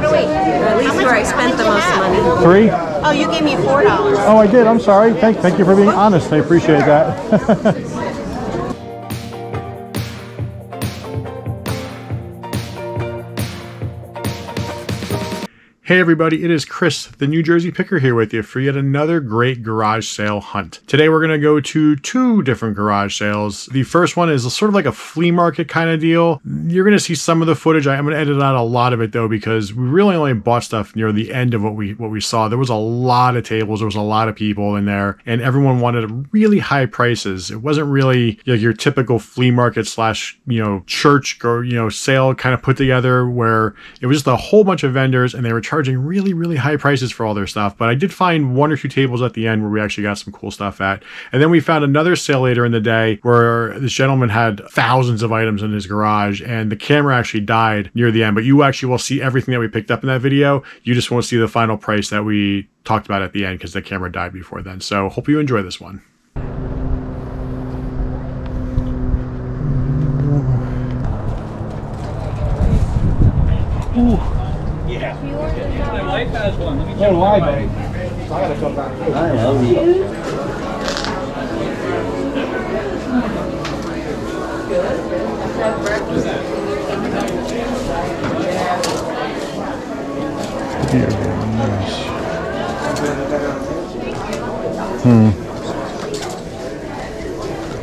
At least where I spent the most money. 3? Oh, you gave me $4. Oh, I did. I'm sorry. Thank you for being honest. I appreciate that. Hey everybody, it is Chris, the New Jersey Picker here with you for yet another great garage sale hunt. Today we're going to go to 2 different garage sales. The first one is sort of like a flea market kind of deal. You're going to see some of the footage. I'm going to edit out a lot of it though because we really only bought stuff near the end of what we saw. There was a lot of tables, there was a lot of people in there, and everyone wanted really high prices. It wasn't really like your typical flea market slash, church or, sale kind of put together where it was just a whole bunch of vendors and they were charging really high prices for all their stuff. But I did find 1 or 2 tables at the end where we actually got some cool stuff at. And then we found another sale later in the day where this gentleman had thousands of items in his garage and the camera actually died near the end. But you actually will see everything that we picked up in that video. You just won't see the final price that we talked about at the end because the camera died before then. So hope you enjoy this one. Ooh. Yeah. My wife has one. Let me check. Oh, why, babe? I gotta come back. I love you. What's that? Nice.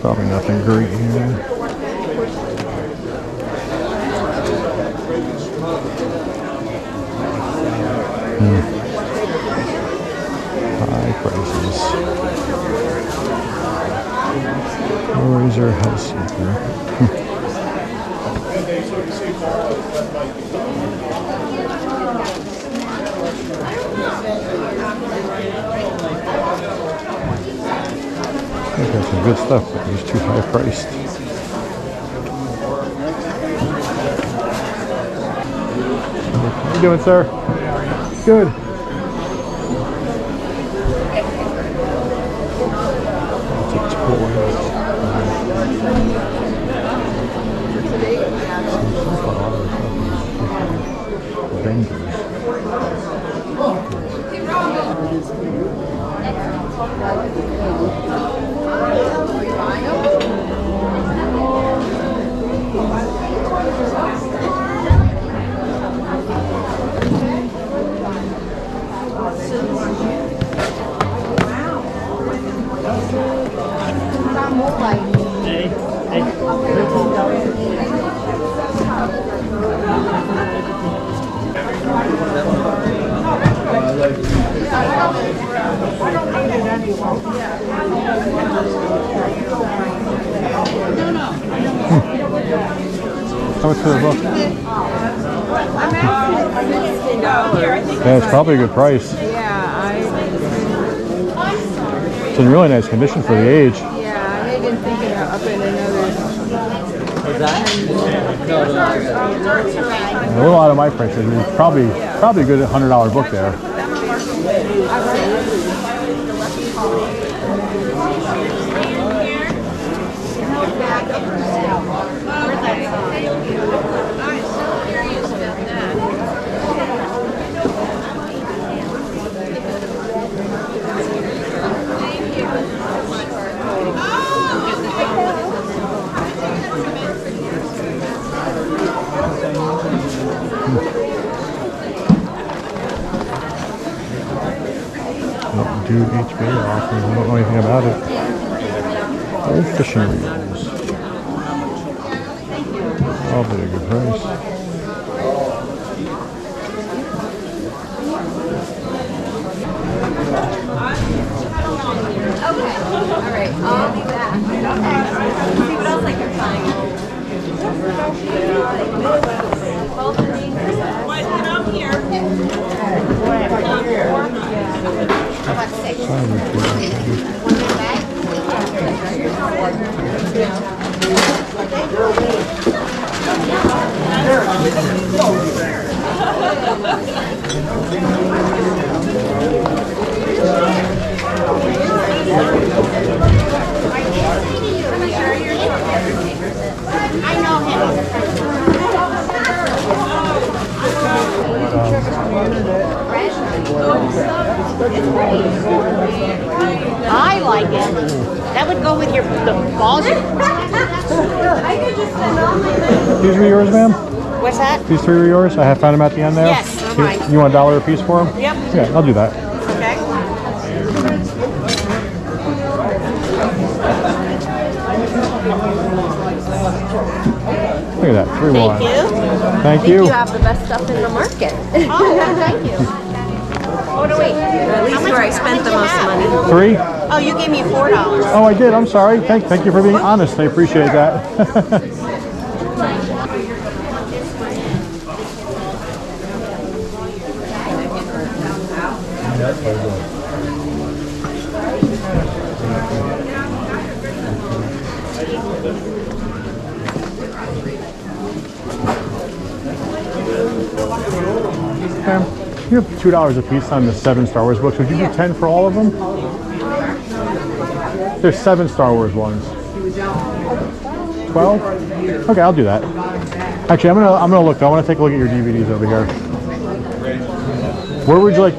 Probably nothing great here. High prices. Where's our house here? I've got some good stuff, but it's too high priced. How you doing, sir? Good. How much for the book? Yeah, it's probably a good price. It's in really nice condition for the age. Yeah, I didn't think about upping another. A little out of my price range. It's probably a good $100 book there. Do HB often. I don't know anything about it. Old fishing reels. Probably a good price. Okay. Alright, I'll be back. Okay. See what else I can find. What? Get out here. I like it. That would go with your the balls. These were yours, ma'am? What's that? These 3 were yours? I have found them at the end there? Yes, they're mine. You want $1 a piece for them? Yep. Yeah, I'll do that. Okay. Look at that, 3 more. Thank you. Thank You you. have the best stuff in the market. Oh, thank you. Oh, no, wait. At least where I spent the most money. 3? Oh, you gave me $4. Oh, I did. I'm sorry. Thank you for being honest. I appreciate that. You have $2 a piece on the 7 Star Wars books. Would you do 10 for all of them? There's 7 Star Wars ones. 12? Okay, I'll do that. Actually, I'm gonna look. I want to take a look at your DVDs over here. Where would you like?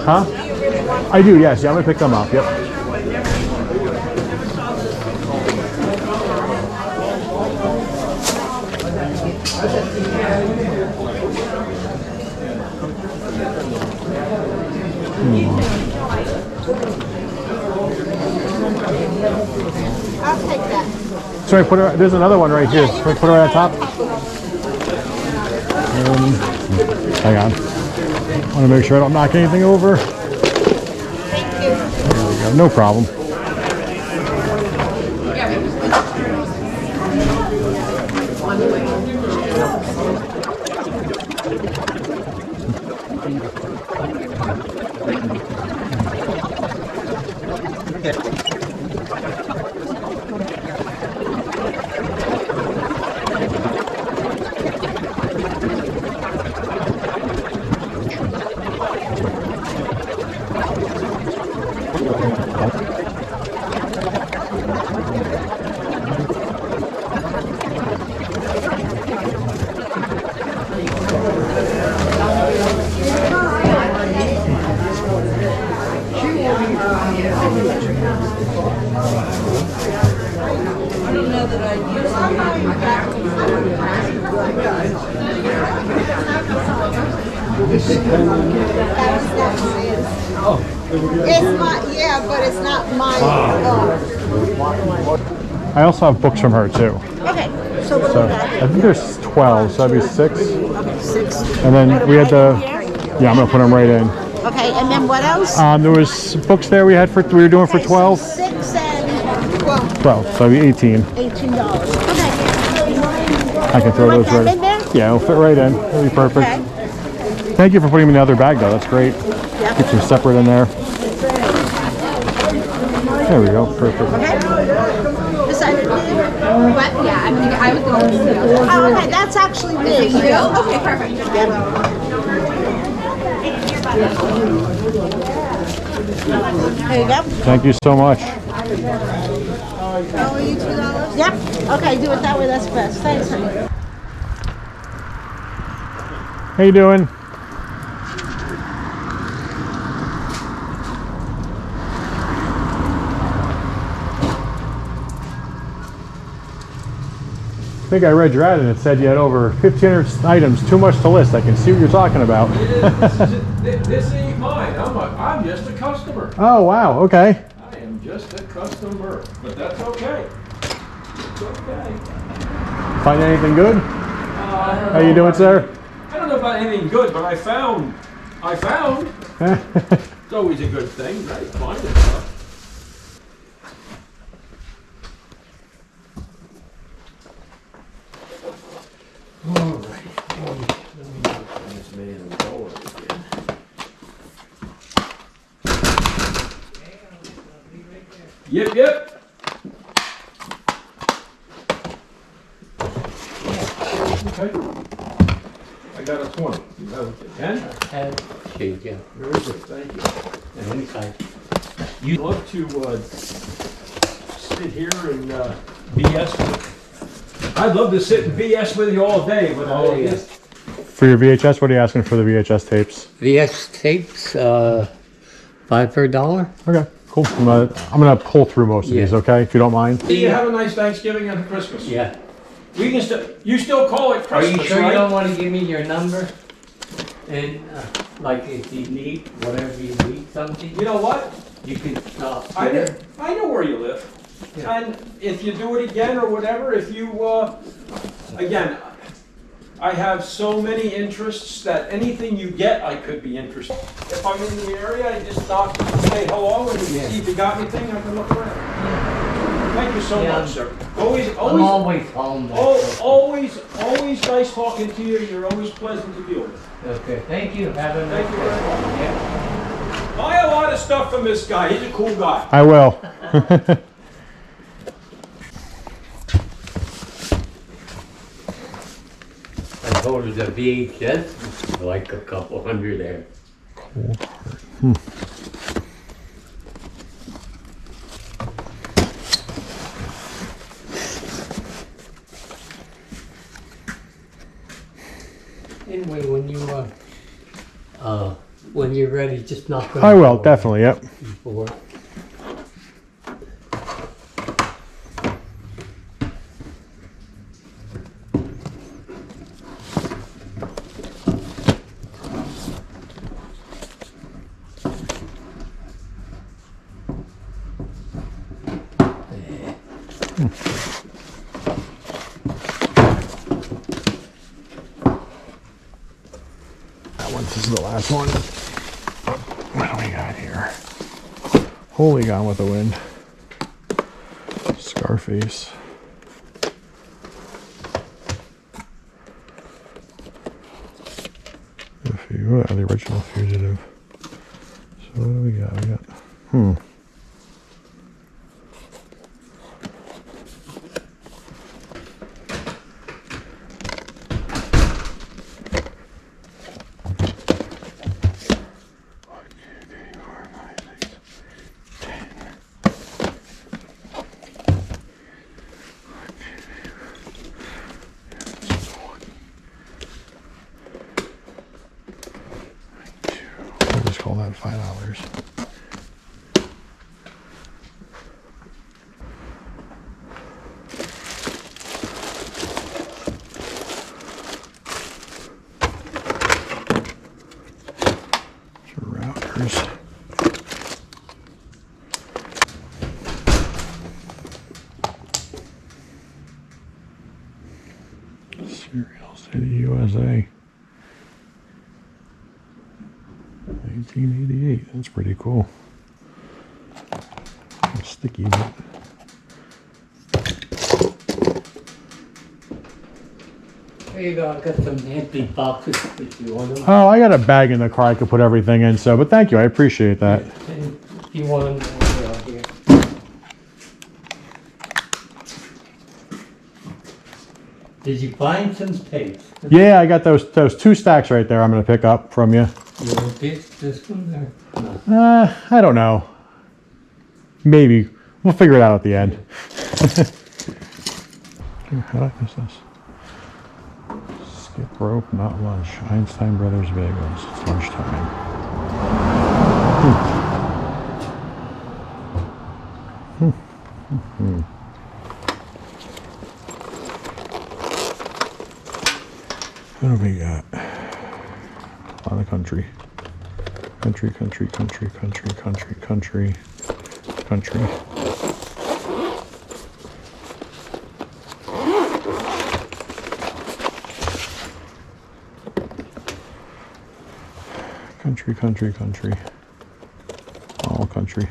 Huh? I do. Yes. Yeah, I'm gonna pick them up. Yep. I'll take that. Sorry, there's another one right here. Can I put it right on top? Hang on. I want to make sure I don't knock anything over. Thank you. There we go. No problem. It's my, yeah, but it's not mine. I also have books from her too. Okay, so what do So we got I here? think there's 12, so that'd be 6. Okay, 6. And then we had the. Yeah, I'm gonna put them right in. Okay, and then what else? There was books there we were doing for 12. 6 and 12. 12, so that'd be 18. $18. Okay. I can throw You want those them right in there? Yeah, it'll fit right in. It'll be perfect. Okay. Thank you for putting them in the other bag though. That's great. Yep. Keeps them separate in there. There we go. Perfect. Okay. Decided to leave? What? Yeah, I would go with the other. Oh, okay, that's actually big. Okay, perfect. There you go. Thank you so much. Oh, you $2? Yep. Okay, do it that way. That's best. Thanks, honey. How you doing? I think I read your ad and it said you had over 1,500 items, too much to list. I can see what you're talking about. This ain't mine. I'm just a customer. Oh, wow. Okay. I am just a customer, but that's okay. It's okay. Find anything good? How you doing, sir? I don't know about anything good, but I found. It's always a good thing, right? Finding stuff. All right. Let me get this man going again. Yep. Okay. I got a 20. You have a 10? And shade, yeah. Very good, thank you. And inside. You'd love to sit here and BS with. I'd love to sit and BS with you all day, but Oh, yeah. just For your VHS, what are you asking for the VHS tapes? VS tapes, $5 for a dollar? Okay, cool. I'm gonna pull through most of these, Yeah. okay, if you don't mind. See you have a nice Thanksgiving and Christmas. Yeah. We can you still call it Are Christmas, you sure right? you don't want to give me your number? And, like, if you need, whatever you need something, You know what? you can stop I here. know where you live. Yeah. And if you do it again or whatever, if you, again, I have so many interests that anything you get, I could be interested. If I'm in the area, I just knock, say hello, and Yeah. see if you got anything, I can look around. Thank you so Yeah. much, sir. Always, I'm always, always home. always nice talking to you. You're always pleasant to deal with. Okay, thank you. Have a nice Thank you very day. much. Yeah. Buy a lot of stuff from this guy. He's a cool guy. I will. I told her the VHS, like a couple hundred there. Anyway, when you're ready, just knock on I the will, door definitely, yep. before. That one, this is the last one. What do we got here? Holy Gone with the Wind. Scarface. The original Fugitive. So what do we got? We got, I'll just call that $5. Routers. Serial City, USA. 1988. That's pretty cool. It's sticky, but There you go, I got some empty boxes if you want them. oh, I got a bag in the car I could put everything in. So, but thank you, I appreciate that. And if you want them, they're out here. Did you find some tapes? Yeah, I got those 2 stacks right there. I'm gonna pick up from you. You want this one or no? I don't know. Maybe we'll figure it out at the end. How did I miss this? Skip rope, not lunch. Einstein Brothers bagels. It's lunchtime. What do we got? A lot of country. Country. Country. All country.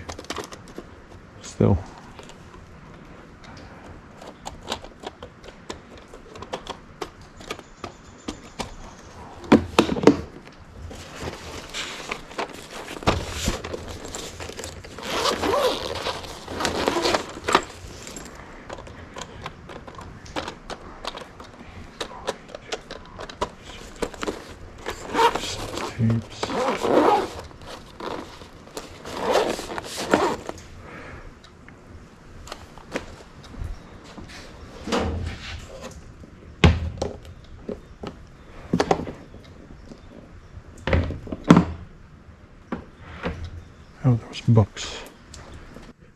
Still. Tapes. Oh, there was books.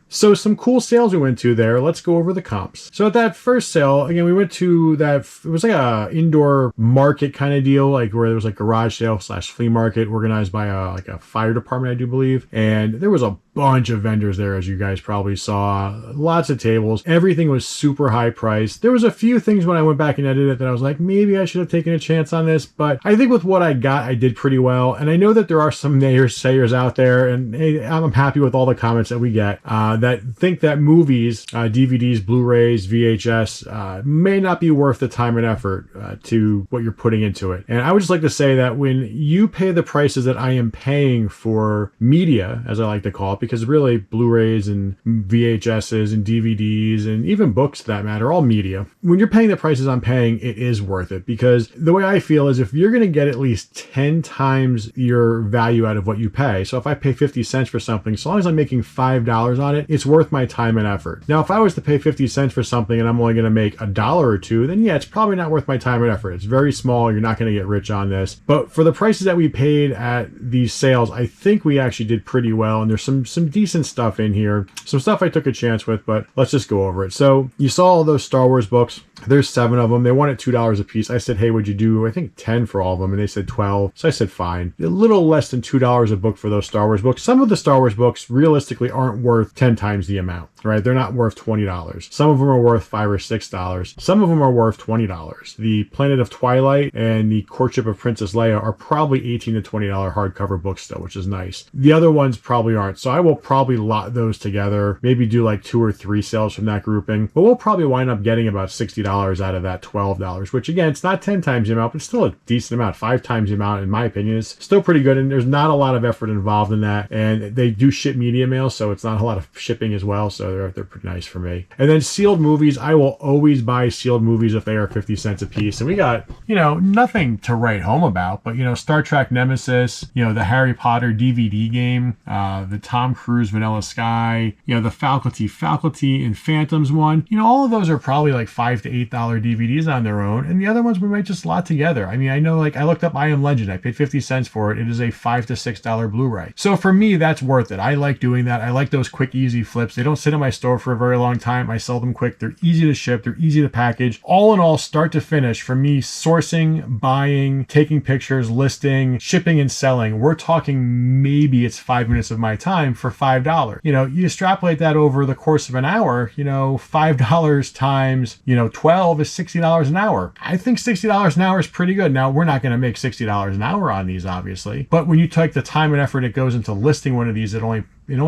So some cool sales we went to there. Let's go over the comps. So at that first sale, again, we went to that, it was like a indoor market kind of deal, like where there was like garage sale / flea market organized by a fire department, I do believe. And there was a bunch of vendors there, as you guys probably saw. Lots of tables. Everything was super high priced. There was a few things when I went back and edited it that I was like, maybe I should have taken a chance on this, but I think with what I got, I did pretty well. And I know that there are some naysayers out there, and hey, I'm happy with all the comments that we get that think that movies, DVDs, Blu-rays, VHS, may not be worth the time and effort to what you're putting into it. And I would just like to say that when you pay the prices that I am paying for media, as I like to call it, because really Blu-rays and VHSs and DVDs and even books to that matter, all media. When you're paying the prices I'm paying, it is worth it, because the way I feel is if you're going to get at least 10 times your value out of what you pay, so if I pay 50 cents for something, so long as I'm making $5 on it, it's worth my time and effort. Now, if I was to pay 50 cents for something and I'm only going to make $1 or $2, then yeah, it's probably not worth my time and effort. It's very small. You're not going to get rich on this. But for the prices that we paid at these sales, I think we actually did pretty well. And there's some decent stuff in here. Some stuff I took a chance with, but let's just go over it. So you saw all those Star Wars books. There's 7 of them. They wanted $2 a piece. I said, hey, would you do, I think 10 for all of them? And they said 12. So I said, fine. A little less than $2 a book for those Star Wars books. Some of the Star Wars books realistically aren't worth 10 times the amount, right? They're not worth $20. Some of them are worth $5 or $6. Some of them are worth $20. The Planet of Twilight and the Courtship of Princess Leia are probably $18 to $20 hardcover books still, which is nice. The other ones probably aren't. So I will probably lot those together, maybe do like 2 or 3 sales from that grouping, but we'll probably wind up getting about $60 out of that $12, which again, it's not 10 times the amount, but still a decent amount. 5 times the amount, in my opinion, is still pretty good. And there's not a lot of effort involved in that. And they do ship media mail, so it's not a lot of shipping as well. So they're pretty nice for me. And then sealed movies, I will always buy sealed movies if they are 50 cents a piece. And we got, nothing to write home about, but Star Trek Nemesis, the Harry Potter DVD game, the Tom Cruise Vanilla Sky, the Faculty and Phantoms one. All of those are probably like $5 to $8 DVDs on their own, and the other ones we might just lot together. I mean, I know, like, I looked up I Am Legend. I paid 50 cents for it. It is a $5 to $6 Blu-ray. So for me, that's worth it. I like doing that. I like those quick, easy flips. They don't sit in my store for a very long time. I sell them quick. They're easy to ship. They're easy to package. All in all, start to finish, for me, sourcing, buying, taking pictures, listing, shipping, and selling, we're talking maybe it's 5 minutes of my time for $5. You extrapolate that over the course of an hour, $5 times, 12 is $60 an hour. I think $60 an hour is pretty good. Now, we're not going to make $60 an hour on these, obviously, but when you take the time and effort it goes into listing one of these, it only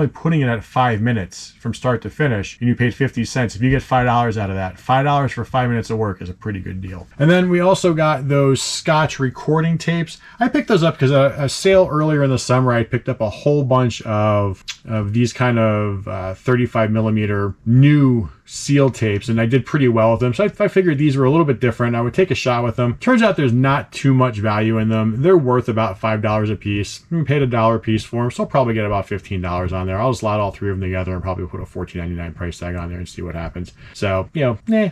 putting it at 5 minutes from start to finish, and you paid 50 cents. If you get $5 out of that, $5 for 5 minutes of work is a pretty good deal. And then we also got those Scotch recording tapes. I picked those up because a sale earlier in the summer, I picked up a whole bunch of these kind of 35 millimeter new sealed tapes, and I did pretty well with them. So I figured these were a little bit different. I would take a shot with them. Turns out there's not too much value in them. They're worth about $5 a piece. We paid $1 a piece for them, so I'll probably get about $15 on there. I'll just lot all 3 of them together and probably put a $14.99 price tag on there and see what happens. So,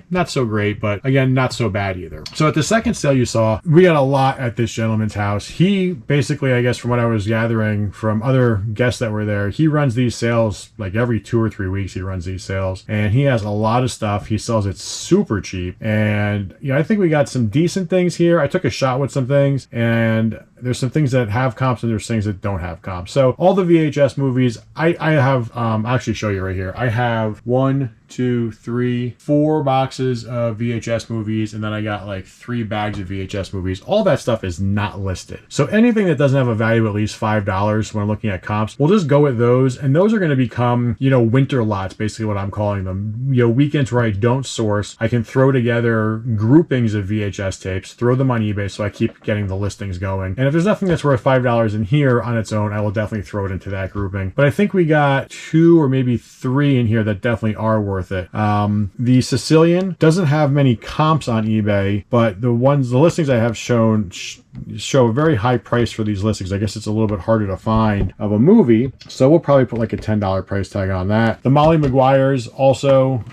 not so great, but again, not so bad either. So at the second sale you saw, we got a lot at this gentleman's house. He basically, I guess from what I was gathering from other guests that were there, he runs these sales like every 2 or 3 weeks. He runs these sales, and he has a lot of stuff. He sells it super cheap, and I think we got some decent things here. I took a shot with some things, and there's some things that have comps and there's things that don't have comps. So all the VHS movies, I have, I'll actually show you right here. I have 1, 2, 3, 4 boxes of VHS movies, and then I got like 3 bags of VHS movies. All that stuff is not listed. So anything that doesn't have a value at least $5 when I'm looking at comps, we'll just go with those, and those are going to become, winter lots, basically what I'm calling them. Weekends where I don't source, I can throw together groupings of VHS tapes, throw them on eBay so I keep getting the listings going. And if there's nothing that's worth $5 in here on its own, I will definitely throw it into that grouping. But I think we got 2 or maybe 3 in here that definitely are worth it. The Sicilian doesn't have many comps on eBay, but the listings I have show a very high price for these listings. I guess it's a little bit harder to find of a movie, so we'll probably put like a $10 price tag on that. The Molly Maguires also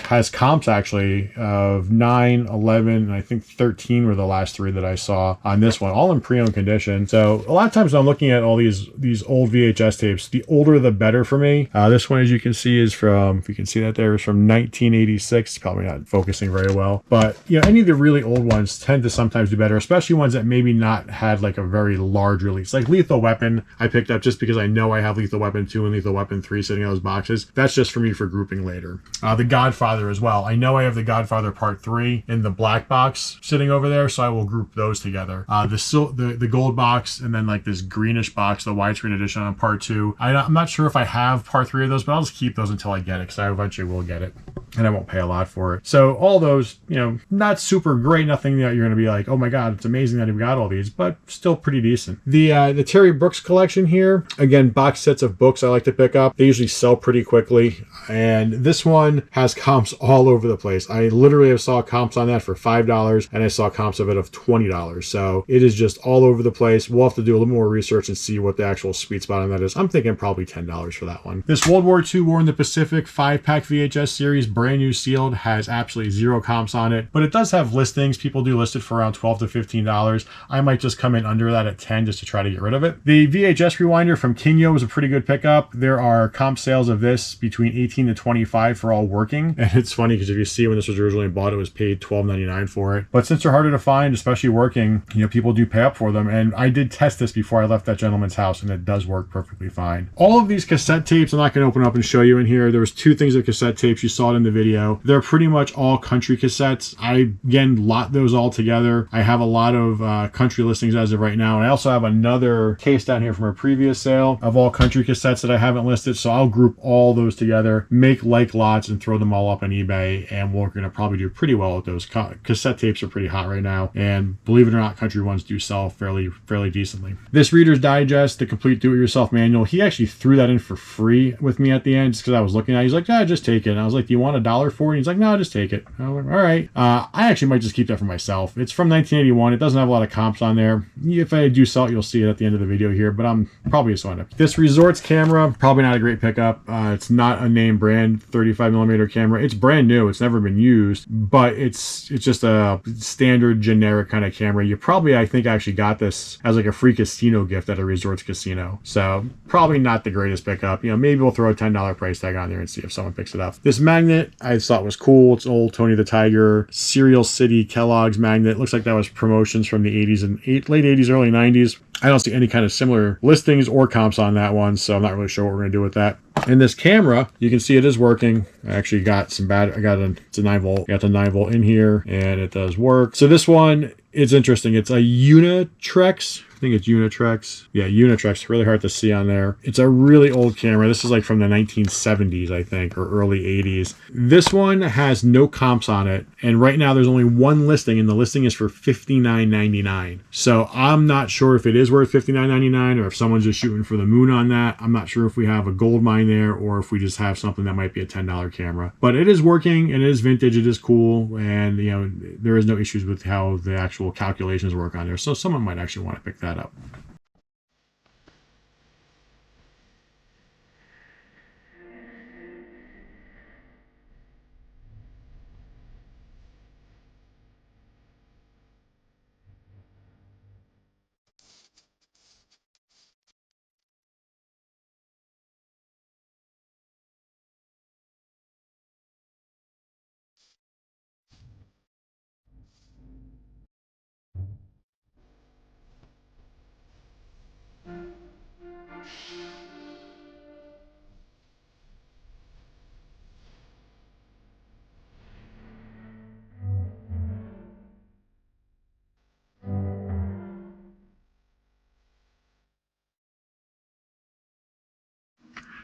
has comps actually of 9, 11, and I think 13 were the last 3 that I saw on this one, all in pre-owned condition. So a lot of times when I'm looking at all these old VHS tapes, the older the better for me. This one, as you can see, is from, if you can see that there, is from 1986. Probably not focusing very well, but you know, any of the really old ones tend to sometimes do better, especially ones that maybe not had like a very large release. Like Lethal Weapon, I picked up just because I know I have Lethal Weapon 2 and Lethal Weapon 3 sitting in those boxes. That's just for me for grouping later. The Godfather as well. I know I have the Godfather Part 3 in the black box sitting over there, so I will group those together. The gold box, and then like this greenish box, the widescreen edition on Part 2. I'm not sure if I have Part 3 of those, but I'll just keep those until I get it, because I eventually will get it, and I won't pay a lot for it. So all those, you know, not super great, nothing that you're going to be like, oh my god, it's amazing that we got all these, but still pretty decent. The Terry Brooks collection here, again, box sets of books I like to pick up. They usually sell pretty quickly, and this one has comps all over the place. I literally have saw comps on that for $5, and I saw comps of it of $20. So it is just all over the place. We'll have to do a little more research and see what the actual sweet spot on that is. I'm thinking probably $10 for that one. This World War II War in the Pacific 5-pack VHS series, brand new sealed, has absolutely 0 comps on it, but it does have listings. People do list it for around $12 to $15. I might just come in under that at 10 just to try to get rid of it. The VHS Rewinder from Kinyo was a pretty good pickup. There are comp sales of this between 18 to 25 for all working, and it's funny because if you see when this was originally bought, it was paid $12.99 for it. But since they're harder to find, especially working, you know, people do pay up for them, and I did test this before I left that gentleman's house, and it does work perfectly fine. All of these cassette tapes, I'm not going to open up and show you in here. There was 2 things of cassette tapes. You saw it in the video. They're pretty much all country cassettes. I, again, lot those all together. I have a lot of country listings as of right now, and I also have another case down here from a previous sale of all country cassettes that I haven't listed, so I'll group all those together, make like lots, and throw them all up on eBay, and we're going to probably do pretty well with those. Cassette tapes are pretty hot right now, and believe it or not, country ones do sell fairly decently. This Reader's Digest, the complete do-it-yourself manual, he actually threw that in for free with me at the end just because I was looking at it. He's like, yeah, just take it. And I was like, do you want $1 for it? He's like, no, just take it. I was like, all right. I actually might just keep that for myself. It's from 1981. It doesn't have a lot of comps on there. If I do sell it, you'll see it at the end of the video here, but I'm probably just going to. This Resorts camera, probably not a great pickup. It's not a name brand 35mm camera. It's brand new. It's never been used, but it's just a standard generic kind of camera. You probably, I think, actually got this as like a free casino gift at a Resorts casino. So probably not the greatest pickup. You know, maybe we'll throw a $10 price tag on there and see if someone picks it up. This magnet I thought was cool. It's old Tony the Tiger Cereal City Kellogg's magnet. Looks like that was promotions from the 80s and late 80s, early 90s. I don't see any kind of similar listings or comps on that one, so I'm not really sure what we're going to do with that. And this camera, you can see it is working. I actually got some it's a 9 volt. Got the 9 volt in here, and it does work. So this one, it's interesting. It's a Unitrex. I think it's Unitrex. Yeah, Unitrex. Really hard to see on there. It's a really old camera. This is like from the 1970s, I think, or early 80s. This one has no comps on it, and right now there's only one listing, and the listing is for $59.99. So I'm not sure if it is worth $59.99 or if someone's just shooting for the moon on that. I'm not sure if we have a gold mine there or if we just have something that might be a $10 camera. But it is working, and it is vintage. It is cool, and you know, there is no issues with how the actual calculations work on there. So someone might actually want to pick that up.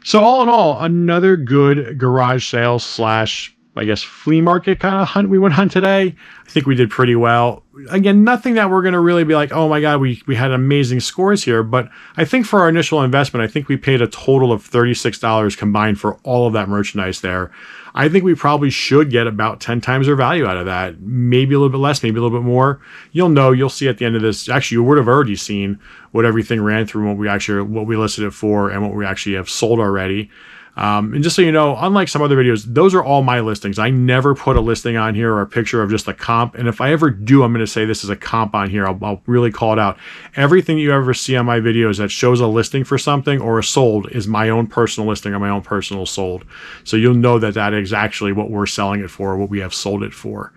So all in all, another good garage sale slash, I guess, flea market kind of hunt we went on today. I think we did pretty well. Again, nothing that we're going to really be like, oh my God, we had amazing scores here. But I think for our initial investment, I think we paid a total of $36 combined for all of that merchandise there. I think we probably should get about 10 times our value out of that. Maybe a little bit less, maybe a little bit more. You'll see at the end of this. Actually, you would have already seen what everything ran through, what we listed it for, and what we actually have sold already. And just so you know, unlike some other videos, those are all my listings. I never put a listing on here or a picture of just a comp. And if I ever do, I'm going to say this is a comp on here. I'll really call it out. Everything you ever see on my videos that shows a listing for something or a sold is my own personal listing or my own personal sold. So you'll know that that is actually what we're selling it for, what we have sold it for.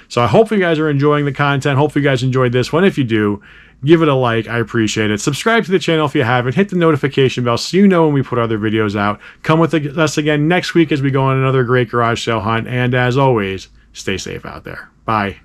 So I hope you guys are enjoying the content. Hopefully you guys enjoyed this one. If you do, give it a like. I appreciate it. Subscribe to the channel if you haven't. Hit the notification bell so you know when we put other videos out. Come with us again next week as we go on another great garage sale hunt. And as always, stay safe out there. Bye.